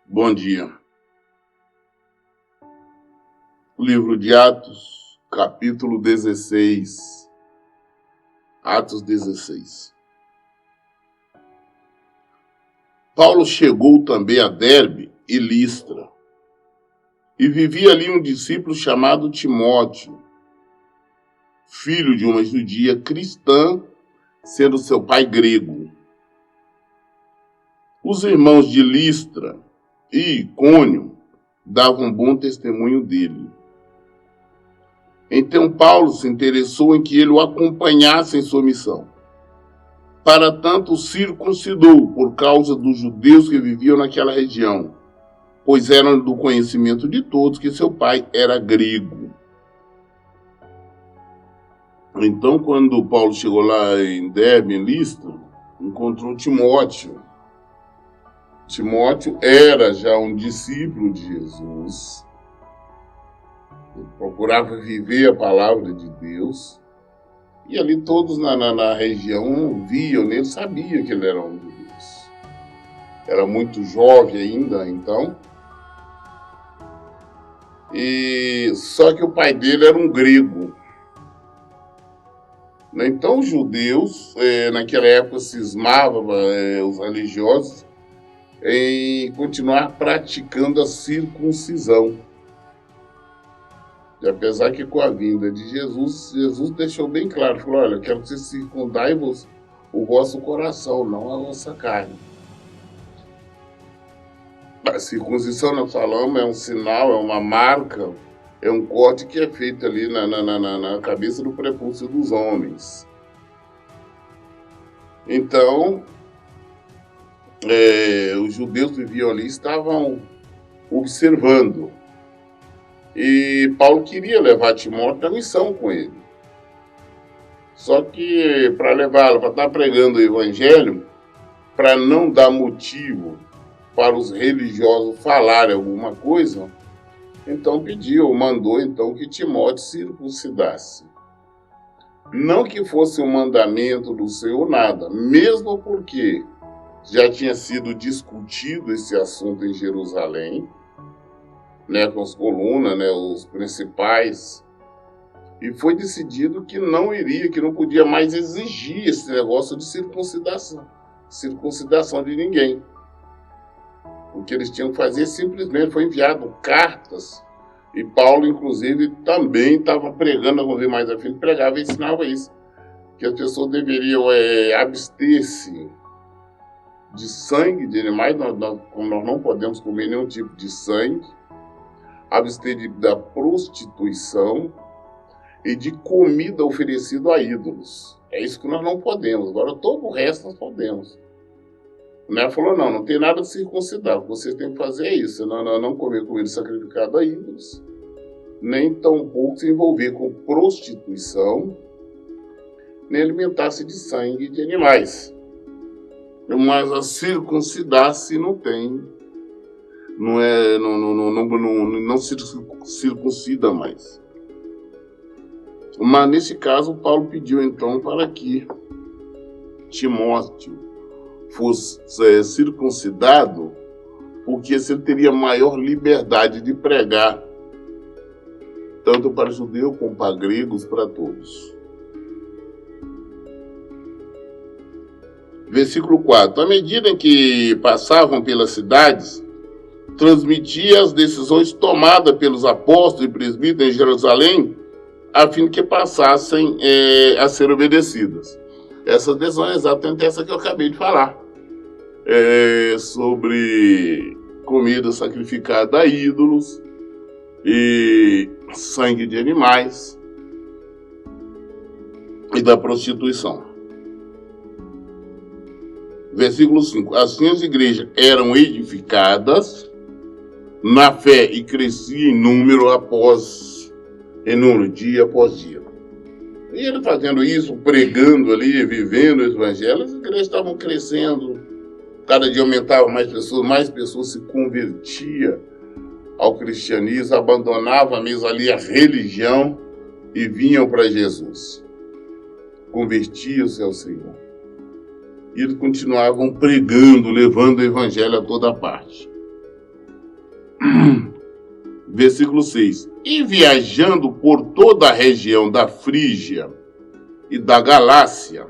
Bom dia. Livro de Atos, capítulo 16. Atos 16. Paulo chegou também a Derbe e Listra, e vivia ali um discípulo chamado Timóteo, filho de uma judia cristã, sendo seu pai grego. Os irmãos de Listra e Icônio davam bom testemunho dele. Então Paulo se interessou em que ele o acompanhasse em sua missão. Para tanto, o circuncidou por causa dos judeus que viviam naquela região, pois eram do conhecimento de todos que seu pai era grego. Então, quando Paulo chegou lá em Derbe, em Listra, encontrou Timóteo. Timóteo era já um discípulo de Jesus. Ele procurava viver a palavra de Deus. E ali todos na região viam nele, sabiam que ele era um de Deus. Era muito jovem ainda, então. E só que o pai dele era um grego. Então os judeus, naquela época, cismavam os religiosos em continuar praticando a circuncisão. E apesar que com a vinda de Jesus deixou bem claro, falou, olha, eu quero que você circundai o vosso coração, não a vossa carne. A circuncisão, nós falamos, é um sinal, é uma marca, é um corte que é feito ali na cabeça do prepúcio dos homens. Então, os judeus que viviam ali estavam observando. E Paulo queria levar Timóteo à missão com ele. Só que para levá-lo, para estar pregando o evangelho, para não dar motivo para os religiosos falarem alguma coisa, então mandou então que Timóteo circuncidasse. Não que fosse um mandamento do Senhor, nada, mesmo porque já tinha sido discutido esse assunto em Jerusalém, com as colunas, os principais, e foi decidido que que não podia mais exigir esse negócio de circuncidação de ninguém. O que eles tinham que fazer simplesmente foi enviado cartas, e Paulo, inclusive, também estava pregando, vamos ver mais à frente, pregava e ensinava isso, que as pessoas deveriam abster-se de sangue de animais, como nós não podemos comer nenhum tipo de sangue, abster da prostituição e de comida oferecida a ídolos. É isso que nós não podemos. Agora, todo o resto nós podemos. Falou, não tem nada de circuncidar. O que vocês têm que fazer é isso. Não comer comida sacrificada a ídolos, nem tampouco se envolver com prostituição, nem alimentar-se de sangue de animais. Mas a circuncidar-se não tem. Não se circuncida mais. Mas nesse caso, Paulo pediu então para que Timóteo fosse circuncidado, porque assim ele teria maior liberdade de pregar, tanto para judeus como para gregos, para todos. Versículo 4. À medida em que passavam pelas cidades, transmitia as decisões tomadas pelos apóstolos e presbíteros em Jerusalém, a fim de que passassem a ser obedecidas. Essa decisão é exatamente essa que eu acabei de falar, sobre comida sacrificada a ídolos e sangue de animais e da prostituição. Versículo 5. Assim as igrejas eram edificadas na fé e crescia em número dia após dia. E ele fazendo isso, pregando ali, vivendo o evangelho, as igrejas estavam crescendo, cada dia aumentava mais pessoas se convertiam ao cristianismo, abandonavam mesmo ali a religião, e vinham para Jesus. Convertiam-se ao Senhor. E eles continuavam pregando, levando o evangelho a toda parte. Versículo 6. E viajando por toda a região da Frígia e da Galácia,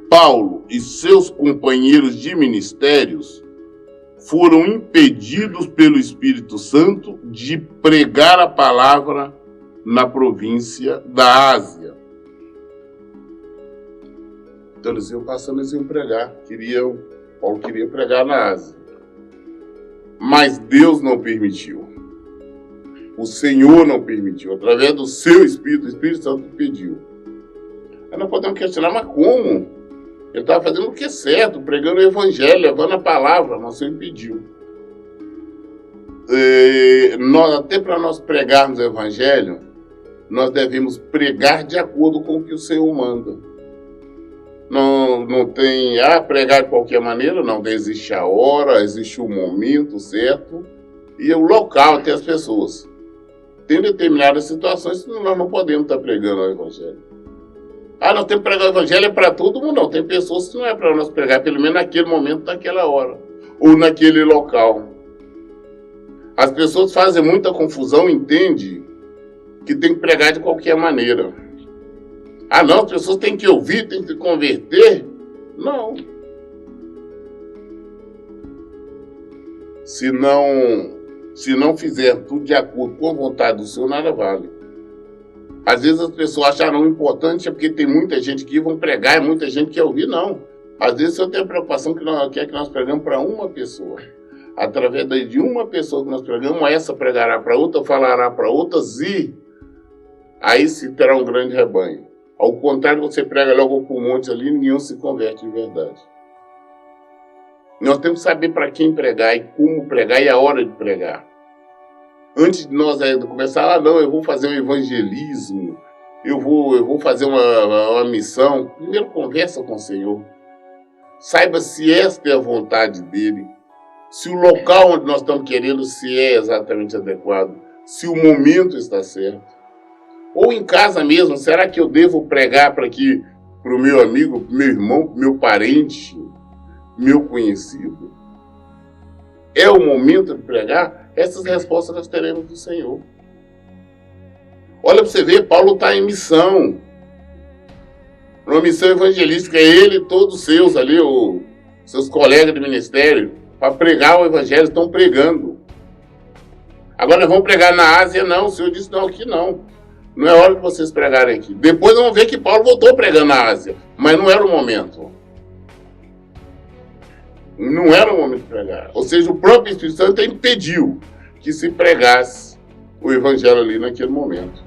Paulo e seus companheiros de ministérios foram impedidos pelo Espírito Santo de pregar a palavra na província da Ásia. Então eles iam passando sem pregar. Paulo queria pregar na Ásia. Mas Deus não permitiu. O Senhor não permitiu. Através do seu Espírito, o Espírito Santo pediu. Aí nós podemos questionar, mas como? Ele estava fazendo o que é certo, pregando o evangelho, levando a palavra, mas o Senhor impediu. Até para nós pregarmos o evangelho, nós devemos pregar de acordo com o que o Senhor manda. Não tem pregar de qualquer maneira, não. Existe a hora, existe o momento certo e o local até as pessoas. Tem determinadas situações que nós não podemos estar pregando o evangelho. Nós temos que pregar o evangelho para todo mundo, não. Tem pessoas que não é para nós pregar, pelo menos naquele momento, naquela hora, ou naquele local. As pessoas fazem muita confusão, entendem que tem que pregar de qualquer maneira. Não, as pessoas têm que ouvir, têm que se converter. Não. Se não fizer tudo de acordo com a vontade do Senhor, nada vale. Às vezes as pessoas acharam importante porque tem muita gente que vão pregar e muita gente quer ouvir. Não. Às vezes eu tenho a preocupação que nós pregamos para uma pessoa. Através de uma pessoa que nós pregamos, essa pregará para outra, falará para outras e aí se terá um grande rebanho. Ao contrário, você prega logo para um monte ali e ninguém se converte de verdade. Nós temos que saber para quem pregar e como pregar e a hora de pregar. Antes de nós começar, eu vou fazer um evangelismo, eu vou fazer uma missão. Primeiro, conversa com o Senhor. Saiba se esta é a vontade dele, se o local onde nós estamos querendo se é exatamente adequado, se o momento está certo. Ou em casa mesmo, será que eu devo pregar para o meu amigo, meu irmão, meu parente, meu conhecido? É o momento de pregar? Essas respostas nós teremos do Senhor. Olha para você ver, Paulo está em missão. Uma missão evangelística, ele e todos os seus ali, seus colegas de ministério, para pregar o evangelho, estão pregando. Agora vamos pregar na Ásia? Não, o Senhor disse não, aqui não. Não é hora de vocês pregarem aqui. Depois vamos ver que Paulo voltou pregando na Ásia, mas não era o momento. Não era o momento de pregar. Ou seja, o próprio Espírito Santo impediu que se pregasse o evangelho ali naquele momento.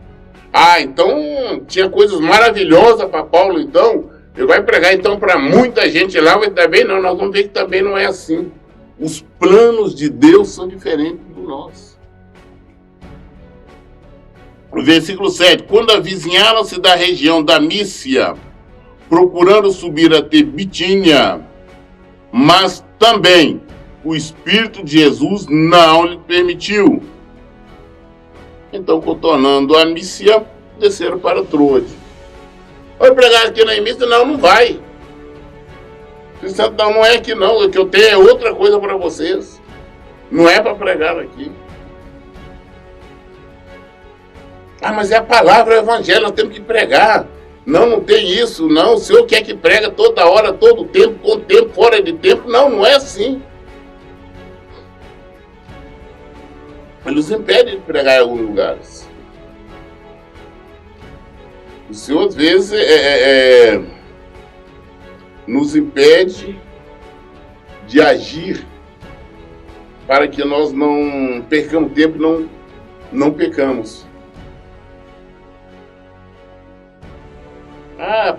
Então tinha coisas maravilhosas para Paulo, então. Ele vai pregar então para muita gente lá, mas também não. Nós vamos ver que também não é assim. Os planos de Deus são diferentes do nosso. Versículo 7. Quando avizinharam-se da região da Mícia, procurando subir até Bitínia, mas também o Espírito de Jesus não lhe permitiu. Então, contornando a Mícia, desceram para Troade. Vai pregar aqui na Mícia? Não vai. Não é aqui não, o que eu tenho é outra coisa para vocês. Não é para pregar aqui. Mas é a palavra, é o evangelho, nós temos que pregar. Não tem isso, não. O Senhor quer que prega toda hora, todo tempo, com tempo, fora de tempo. Não é assim. Ele nos impede de pregar em alguns lugares. O Senhor, às vezes, nos impede de agir para que nós não percamos tempo e não pecamos.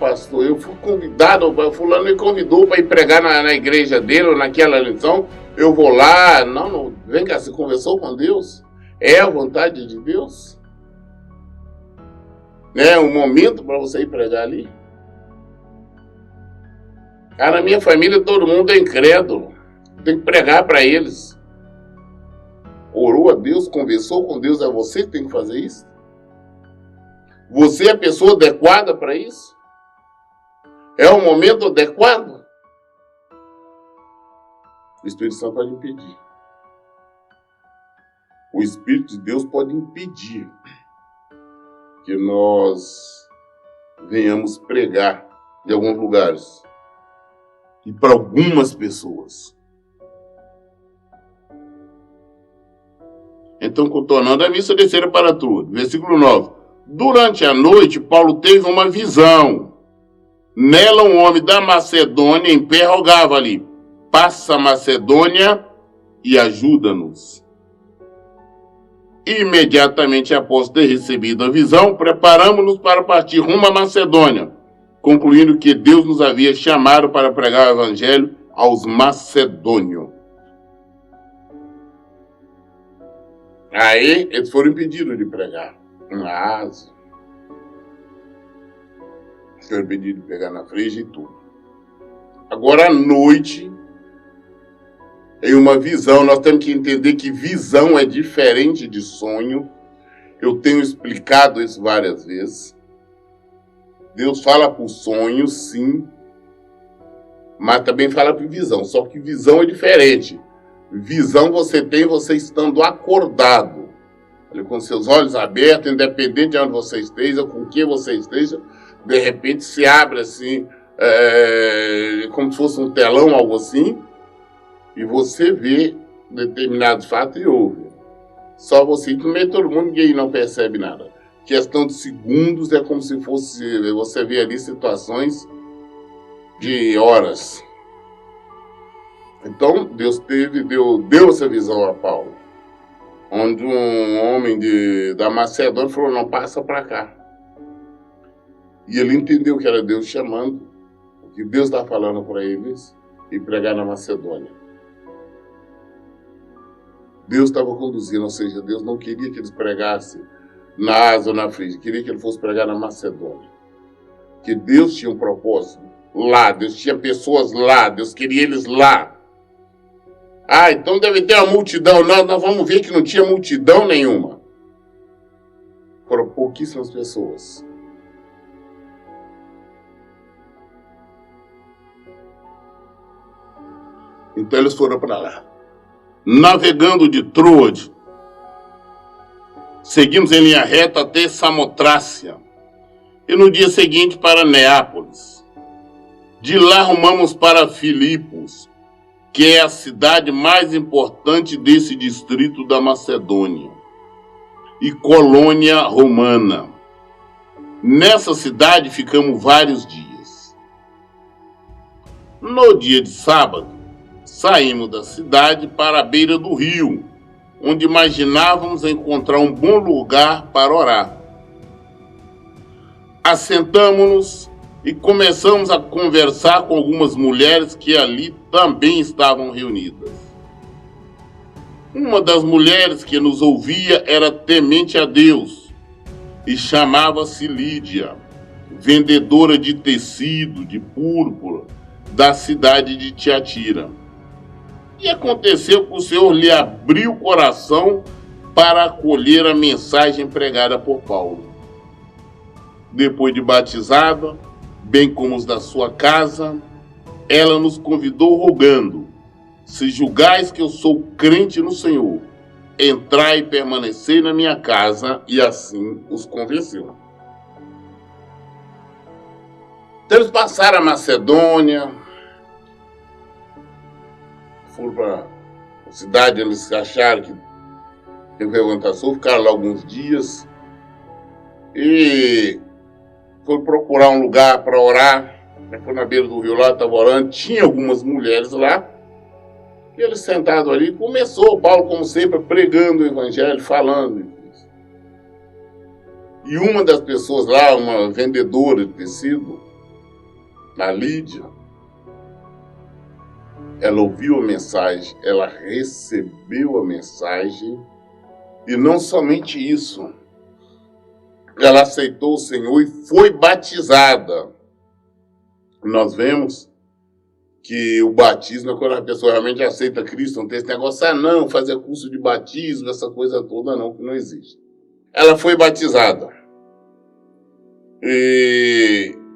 Pastor, eu fui convidado, fulano me convidou para ir pregar na igreja dele ou naquela lição, eu vou lá. Não, vem cá, você conversou com Deus? É a vontade de Deus? É um momento para você ir pregar ali? Na minha família todo mundo é incrédulo, tem que pregar para eles. Orou a Deus, conversou com Deus, é você que tem que fazer isso? Você é a pessoa adequada para isso? É o momento adequado? O Espírito Santo pode impedir. O Espírito de Deus pode impedir que nós venhamos pregar em alguns lugares e para algumas pessoas. Então, contornando a missa, desceram para tudo. Versículo 9. Durante a noite, Paulo teve uma visão. Nela, um homem da Macedônia em pé rogava-lhe: passa a Macedônia e ajuda-nos. Imediatamente após ter recebido a visão, preparamos-nos para partir rumo à Macedônia, concluindo que Deus nos havia chamado para pregar o evangelho aos macedônios. Aí, eles foram impedidos de pregar na Ásia. Foram impedidos de pregar na Frígia e tudo. Agora, à noite, em uma visão, nós temos que entender que visão é diferente de sonho. Eu tenho explicado isso várias vezes. Deus fala por sonho, sim, mas também fala por visão. Só que visão é diferente. Visão você tem você estando acordado, com seus olhos abertos, independente de onde você esteja, com quem você esteja, de repente se abre assim, como se fosse um telão, algo assim, e você vê determinados fatos e ouve. Só você, no meio de todo mundo, ninguém não percebe nada. Questão de segundos, é como se fosse, você vê ali situações de horas. Então, Deus deu essa visão a Paulo, onde um homem da Macedônia falou: não, passa para cá. E ele entendeu que era Deus chamando, que Deus está falando para eles, e pregar na Macedônia. Deus estava conduzindo, ou seja, Deus não queria que eles pregassem na Ásia ou na Frígia, queria que ele fosse pregar na Macedônia. Que Deus tinha um propósito lá, Deus tinha pessoas lá, Deus queria eles lá. Ah, então deve ter uma multidão. Nós vamos ver que não tinha multidão nenhuma. Foram pouquíssimas pessoas. Então eles foram para lá. Navegando de Troade, seguimos em linha reta até Samotrácia. E no dia seguinte para Neápolis. De lá rumamos para Filipos, que é a cidade mais importante desse distrito da Macedônia, e colônia romana. Nessa cidade ficamos vários dias. No dia de sábado, saímos da cidade para a beira do rio, onde imaginávamos encontrar um bom lugar para orar. Assentamo-nos e começamos a conversar com algumas mulheres que ali também estavam reunidas. Uma das mulheres que nos ouvia era temente a Deus e chamava-se Lídia, vendedora de tecido, de púrpura, da cidade de Tiatira. E aconteceu que o Senhor lhe abriu o coração para acolher a mensagem pregada por Paulo. Depois de batizada, bem como os da sua casa, ela nos convidou rogando: se julgais que eu sou crente no Senhor, entrai e permanecei na minha casa, e assim os convenceu. Então eles passaram a Macedônia, foram para a cidade onde eles acharam que teve levantação, ficaram lá alguns dias e foram procurar um lugar para orar. Foi na beira do rio lá, estava orando, tinha algumas mulheres lá, e eles sentados ali, começou Paulo, como sempre, pregando o evangelho, falando. E uma das pessoas lá, uma vendedora de tecido, a Lídia, ela ouviu a mensagem, ela recebeu a mensagem, e não somente isso, ela aceitou o Senhor e foi batizada. Nós vemos que o batismo é quando a pessoa realmente aceita Cristo, não tem esse negócio, não, fazer curso de batismo, essa coisa toda não, que não existe. Ela foi batizada.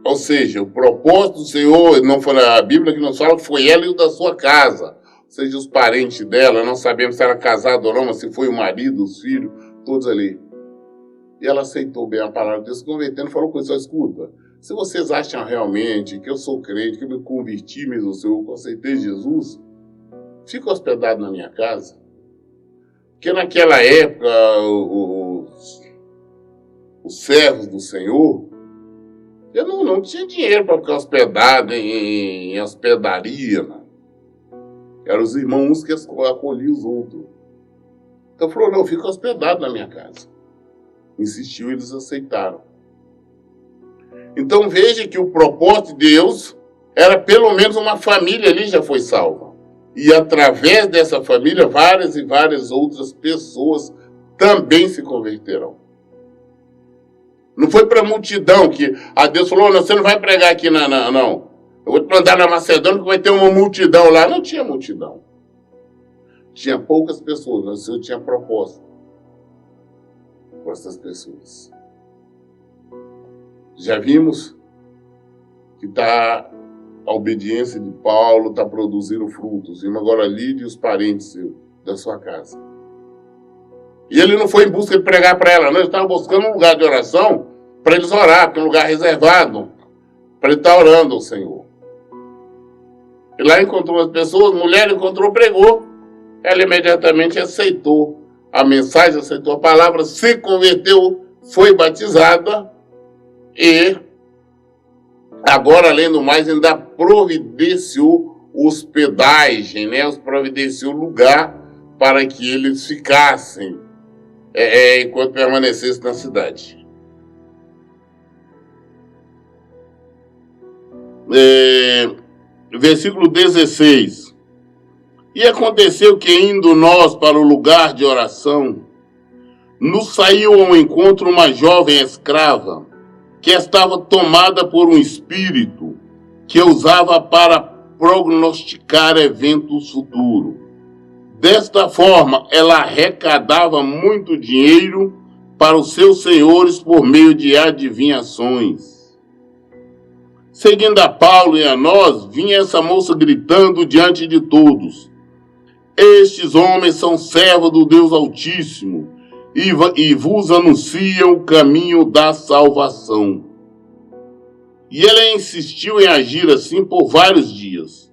Ou seja, o propósito do Senhor, não foi a Bíblia que nos fala que foi ela e o da sua casa. Ou seja, os parentes dela, não sabemos se era casado ou não, mas se foi o marido, os filhos, todos ali. E ela aceitou bem a palavra de Deus, se convertendo, falou com isso, escuta, se vocês acham realmente que eu sou crente, que eu me converti mesmo, eu aceitei Jesus, fica hospedado na minha casa. Porque naquela época, os servos do Senhor, eu não tinha dinheiro para ficar hospedado em hospedaria, né? Eram os irmãos que acolhiam os outros. Então falou, não, fica hospedado na minha casa. Insistiu, eles aceitaram. Então veja que o propósito de Deus era pelo menos uma família ali já foi salva. E através dessa família, várias e várias outras pessoas também se converterão. Não foi para a multidão que a Deus falou, não, você não vai pregar aqui, não. Eu vou te mandar na Macedônia que vai ter uma multidão lá. Não tinha multidão. Tinha poucas pessoas, mas o Senhor tinha propósito com essas pessoas. Já vimos que a obediência de Paulo está produzindo frutos. Vimos agora Lídia e os parentes da sua casa. E ele não foi em busca de pregar para ela, não. Ele estava buscando um lugar de oração para eles orar, porque é um lugar reservado para ele estar orando ao Senhor. E lá encontrou as pessoas, mulher encontrou, pregou. Ela imediatamente aceitou a mensagem, aceitou a palavra, se converteu, foi batizada e agora, além do mais, ainda providenciou hospedagem, né? Providenciou lugar para que eles ficassem enquanto permanecessem na cidade. Versículo 16. E aconteceu que, indo nós para o lugar de oração, nos saiu ao encontro uma jovem escrava, que estava tomada por um espírito que usava para prognosticar eventos futuros. Desta forma, ela arrecadava muito dinheiro para os seus senhores por meio de adivinhações. Seguindo a Paulo e a nós, vinha essa moça gritando diante de todos: estes homens são servos do Deus Altíssimo e vos anunciam o caminho da salvação. E ela insistiu em agir assim por vários dias.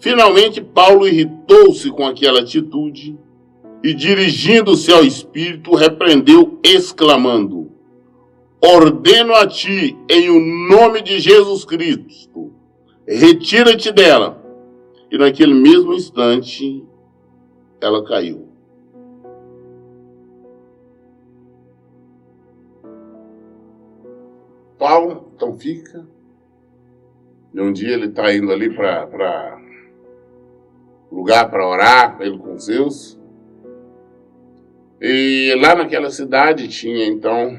Finalmente, Paulo irritou-se com aquela atitude e, dirigindo-se ao Espírito, repreendeu, exclamando: ordeno a ti, em o nome de Jesus Cristo, retira-te dela. E naquele mesmo instante, ela caiu. Paulo, então fica. E um dia ele está indo ali para lugar para orar, ele com Zeus. E lá naquela cidade tinha então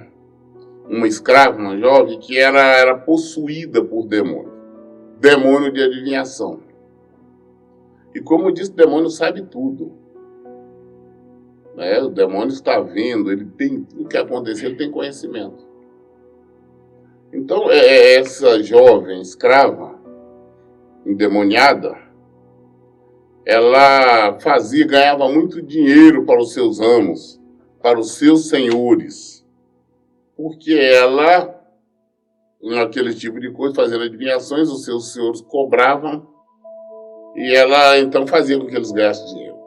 uma escrava, uma jovem, que era possuída por demônio. Demônio de adivinhação. E como eu disse, o demônio sabe tudo. O demônio está vendo, ele tem tudo que aconteceu, ele tem conhecimento. Então, essa jovem escrava, endemoniada, ela ganhava muito dinheiro para os seus amos, para os seus senhores, porque ela, naquele tipo de coisa, fazendo adivinhações, os seus senhores cobravam, e ela então fazia com que eles gastassem dinheiro.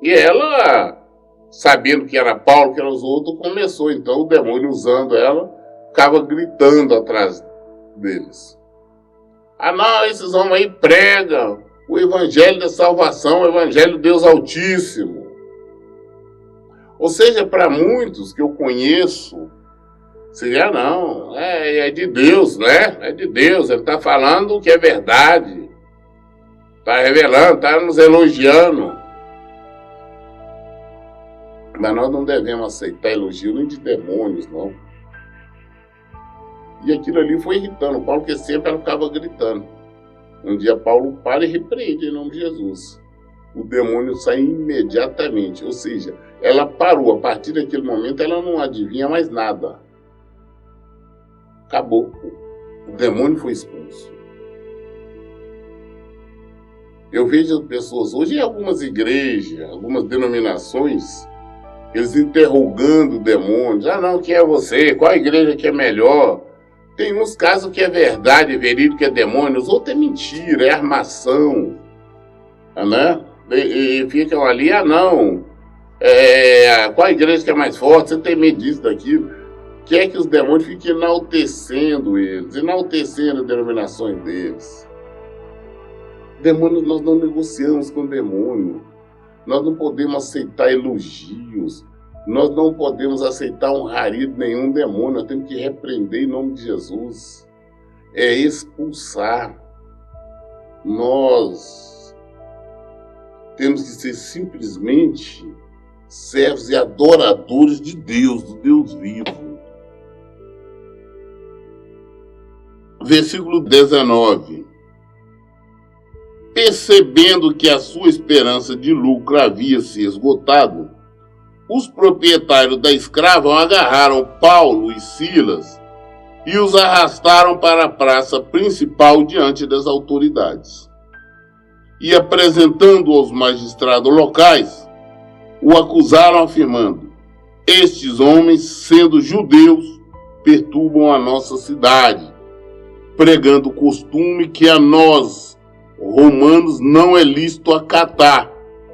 E ela, sabendo que era Paulo, que eram os outros, começou então o demônio usando ela, ficava gritando atrás deles. Ah não, esses homens aí pregam o evangelho da salvação, o evangelho de Deus Altíssimo. Ou seja, para muitos que eu conheço, seria não, é de Deus, né? É de Deus, ele está falando o que é verdade. Está revelando, está nos elogiando. Mas nós não devemos aceitar elogio nem de demônios, não. E aquilo ali foi irritando Paulo, porque sempre ela ficava gritando. Um dia Paulo para e repreende em nome de Jesus. O demônio sai imediatamente, ou seja, ela parou. A partir daquele momento ela não adivinha mais nada. Acabou. O demônio foi expulso. Eu vejo pessoas hoje em algumas igrejas, algumas denominações, eles interrogando demônios. Ah, não, quem é você? Qual igreja que é melhor? Tem uns casos que é verdade, verídico, é demônio. Os outros é mentira, é armação. Né? E ficam ali, não. Qual igreja que é mais forte? Você tem medo disso, daquilo? Quer que os demônios fiquem enaltecendo eles, enaltecendo as denominações deles. Demônios, nós não negociamos com demônio. Nós não podemos aceitar elogios. Nós não podemos aceitar honraria de nenhum demônio. Nós temos que repreender em nome de Jesus. É expulsar. Nós temos que ser simplesmente servos e adoradores de Deus, do Deus vivo. Versículo 19. Percebendo que a sua esperança de lucro havia se esgotado, os proprietários da escrava agarraram Paulo e Silas e os arrastaram para a praça principal diante das autoridades. E apresentando aos magistrados locais, o acusaram afirmando: estes homens, sendo judeus, perturbam a nossa cidade, pregando o costume que a nós, romanos, não é lícito acatar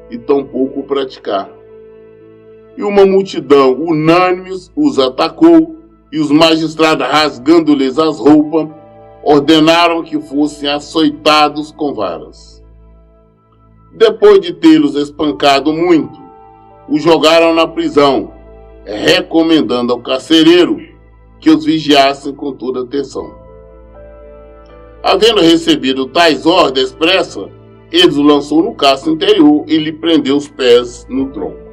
e tampouco praticar. E uma multidão unânime os atacou, e os magistrados, rasgando-lhes as roupas, ordenaram que fossem açoitados com varas. Depois de tê-los espancado muito, os jogaram na prisão, recomendando ao carcereiro que os vigiassem com toda atenção. Havendo recebido tais ordens expressas, eles o lançou no cárcere interior e lhe prendeu os pés no tronco.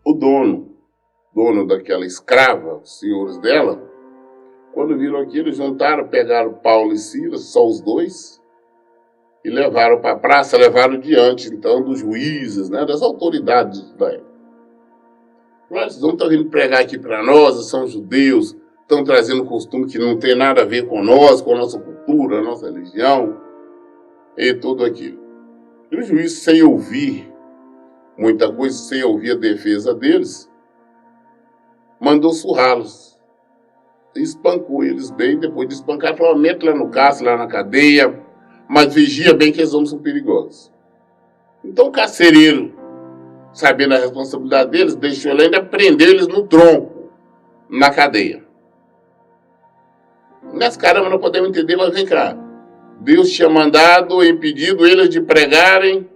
O dono daquela escrava, os senhores dela, quando viram aquilo, juntaram, pegaram Paulo e Silas, só os dois, e levaram para a praça, levaram diante, então, dos juízes, né, das autoridades da época. Eles não estão vindo pregar aqui para nós, são judeus, estão trazendo um costume que não tem nada a ver com nós, com a nossa cultura, a nossa religião, e tudo aquilo. E o juiz, sem ouvir muita coisa, sem ouvir a defesa deles, mandou surrá-los. Espancou eles bem, depois de espancar, falou: mete lá no cárcere, lá na cadeia, mas vigia bem que eles homens são perigosos. Então o carcereiro, sabendo a responsabilidade deles, deixou ele ainda prender eles no tronco, na cadeia. Mas caramba, não podemos entender, mas vem cá. Deus tinha mandado, impedido eles de pregarem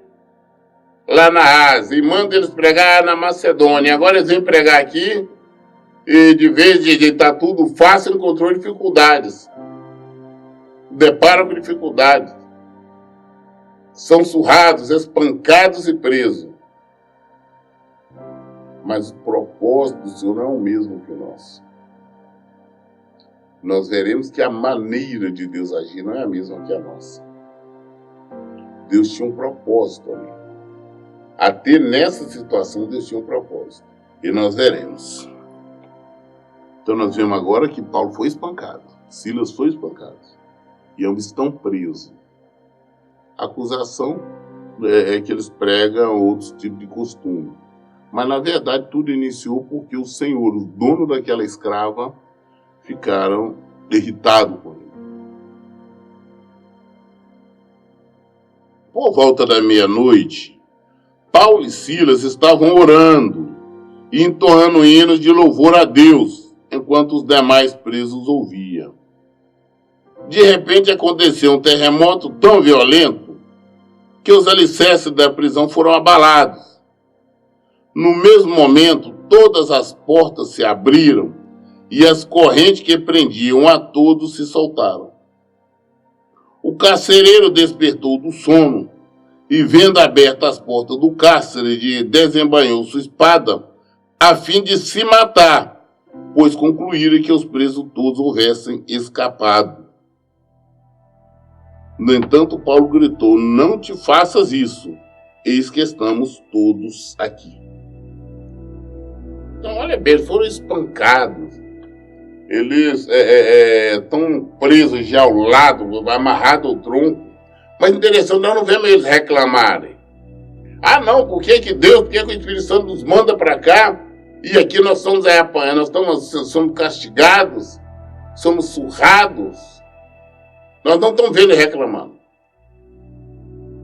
lá na Ásia, e manda eles pregar na Macedônia. Agora eles vêm pregar aqui, e de vez de estar tudo fácil, encontrou dificuldades. Deparam com dificuldades. São surrados, espancados e presos. Mas o propósito do Senhor não é o mesmo que o nosso. Nós veremos que a maneira de Deus agir não é a mesma que a nossa. Deus tinha um propósito ali. Até nessa situação, Deus tinha um propósito. E nós veremos. Então nós vemos agora que Paulo foi espancado. Silas foi espancado. E ambos estão presos. A acusação é que eles pregam outros tipos de costume. Mas na verdade tudo iniciou porque o senhor, o dono daquela escrava, ficaram irritados com ele. Por volta da meia-noite, Paulo e Silas estavam orando e entoando hinos de louvor a Deus, enquanto os demais presos ouviam. De repente aconteceu um terremoto tão violento que os alicerces da prisão foram abalados. No mesmo momento, todas as portas se abriram e as correntes que prendiam a todos se soltaram. O carcereiro despertou do sono e, vendo abertas as portas do cárcere, desembainhou sua espada a fim de se matar, pois concluíram que os presos todos houvessem escapado. No entanto, Paulo gritou: não te faças isso, eis que estamos todos aqui. Então, olha bem, eles foram espancados. Eles estão presos já ao lado, amarrados ao tronco. Mas interessante, nós não vemos eles reclamarem. Ah, não, por que Deus, por que o Espírito Santo nos manda para cá? E aqui nós estamos apanhando, somos castigados, somos surrados. Nós não estamos vendo eles reclamando.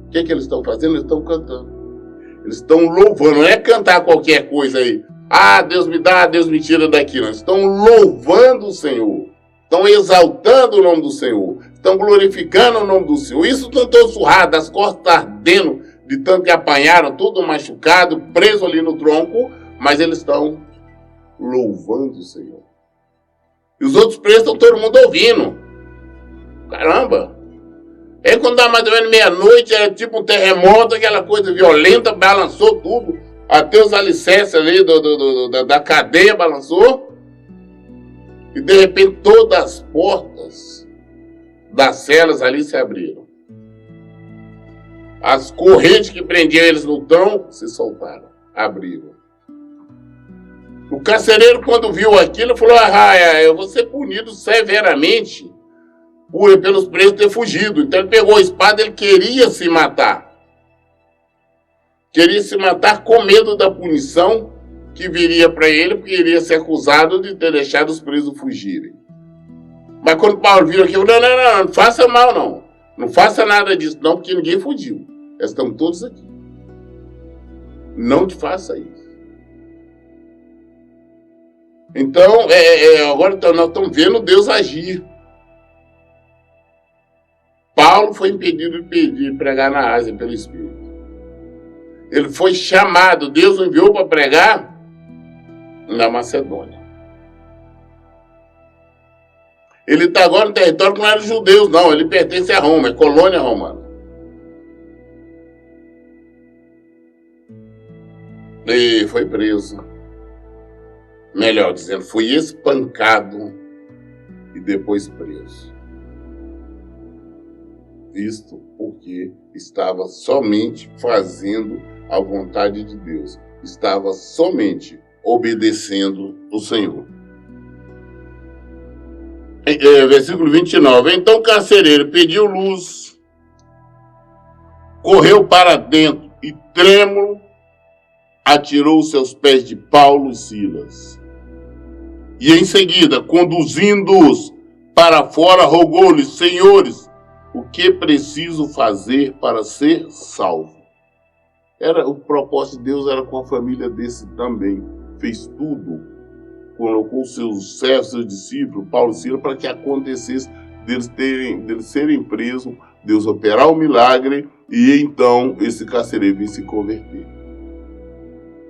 O que eles estão fazendo? Eles estão cantando. Eles estão louvando, não é cantar qualquer coisa aí. Ah, Deus me dá, Deus me tira daqui. Não, estão louvando o Senhor. Estão exaltando o nome do Senhor. Estão glorificando o nome do Senhor. Isso não estão surrados, as costas ardendo de tanto que apanharam, tudo machucado, preso ali no tronco, mas eles estão louvando o Senhor. E os outros presos estão todo mundo ouvindo. Caramba! Aí quando dá mais ou menos meia-noite, era tipo um terremoto, aquela coisa violenta, balançou tudo. Até os alicerces ali da cadeia balançou. E de repente todas as portas das celas ali se abriram. As correntes que prendiam eles no tronco se soltaram, abriram. O carcereiro, quando viu aquilo, falou: eu vou ser punido severamente pelos presos ter fugido. Então ele pegou a espada, ele queria se matar. Queria se matar com medo da punição que viria para ele, porque iria ser acusado de ter deixado os presos fugirem. Mas quando Paulo viu aquilo, não faça mal não. Não faça nada disso não, porque ninguém fugiu. Estamos todos aqui. Não te faça isso. Então, agora nós estamos vendo Deus agir. Paulo foi impedido de pregar na Ásia pelo Espírito. Ele foi chamado, Deus o enviou para pregar na Macedônia. Ele está agora no território que não era judeus, não. Ele pertence a Roma, é colônia romana. E foi preso. Melhor dizendo, foi espancado e depois preso. Isto porque estava somente fazendo a vontade de Deus. Estava somente obedecendo o Senhor. Versículo 29. Então o carcereiro pediu luz, correu para dentro e trêmulo atirou os seus pés de Paulo e Silas. E em seguida, conduzindo-os para fora, rogou-lhes: senhores, o que preciso fazer para ser salvo? O propósito de Deus era com a família desse também. Fez tudo. Colocou seus servos, seus discípulos, Paulo e Silas, para que acontecesse deles serem presos, Deus operar o milagre e então esse carcereiro vir se converter.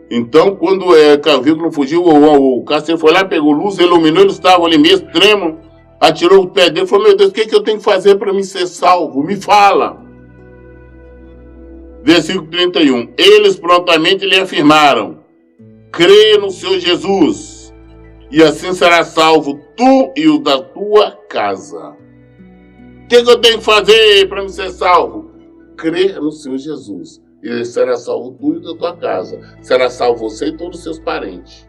Então, quando viu que não fugiu, o carcereiro foi lá, pegou luz, iluminou, eles estavam ali mesmo, trêmulo, atirou o pé dele e falou: meu Deus, o que eu tenho que fazer para me ser salvo? Me fala. Versículo 31. Eles prontamente lhe afirmaram: crê no Senhor Jesus, e assim será salvo tu e o da tua casa. O que eu tenho que fazer para me ser salvo? Crê no Senhor Jesus, e será salvo tu e da tua casa. Será salvo você e todos os seus parentes.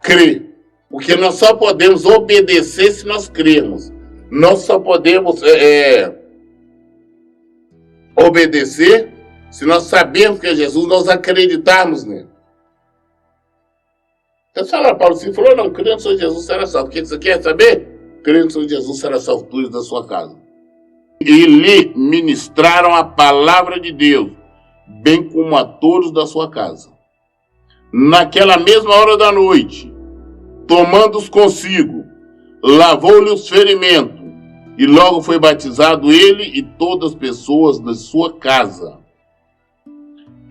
Crê. Porque nós só podemos obedecer se nós crermos. Nós só podemos obedecer se nós sabemos que é Jesus, nós acreditarmos nele. Então, Paulo se falou: não, crê no Senhor Jesus, será salvo. O que você quer saber? Crê no Senhor Jesus, será salvo tu e da sua casa. E lhe ministraram a palavra de Deus, bem como a todos da sua casa. Naquela mesma hora da noite, tomando-os consigo, lavou-lhe os ferimentos, e logo foi batizado ele e todas as pessoas da sua casa.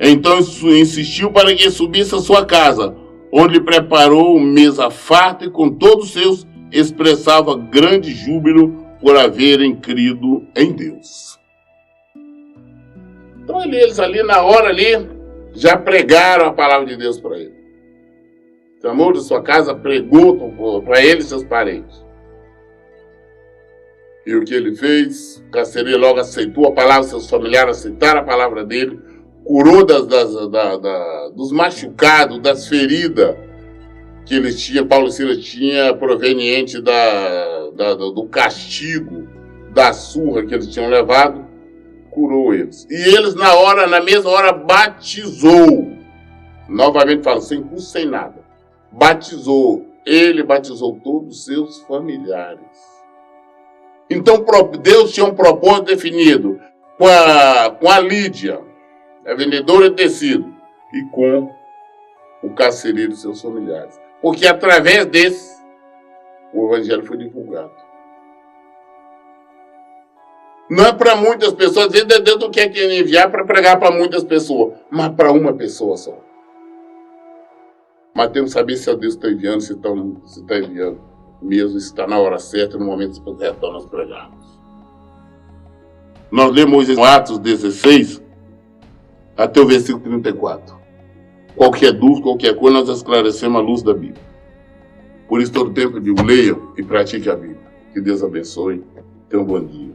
Então insistiu para que subisse à sua casa, onde lhe preparou mesa farta, e com todos os seus expressava grande júbilo por haverem crido em Deus. Então eles ali, na hora ali, já pregaram a palavra de Deus para ele. Chamou de sua casa, pregou para ele e seus parentes. E o que ele fez? O carcereiro logo aceitou a palavra, seus familiares aceitaram a palavra dele, curou dos machucados, das feridas que eles tinham, Paulo e Silas tinha proveniente do castigo, da surra que eles tinham levado, curou eles. E eles, na mesma hora, batizou. Novamente falo, sem custo, sem nada. Batizou. Ele batizou todos os seus familiares. Então, Deus tinha um propósito definido com a Lídia, a vendedora de tecido, e com o carcereiro e seus familiares. Porque através desse, o evangelho foi divulgado. Não é para muitas pessoas, às vezes Deus não quer enviar para pregar para muitas pessoas, mas para uma pessoa só. Mas temos que saber se Deus está enviando, se está enviando mesmo, se está na hora certa, no momento certo para nós pregarmos. Nós lemos Atos 16 até o versículo 34. Qualquer dúvida, qualquer coisa, nós esclarecemos a luz da Bíblia. Por isso, todo tempo eu digo, leiam e pratiquem a Bíblia. Que Deus abençoe. Tenham um bom dia.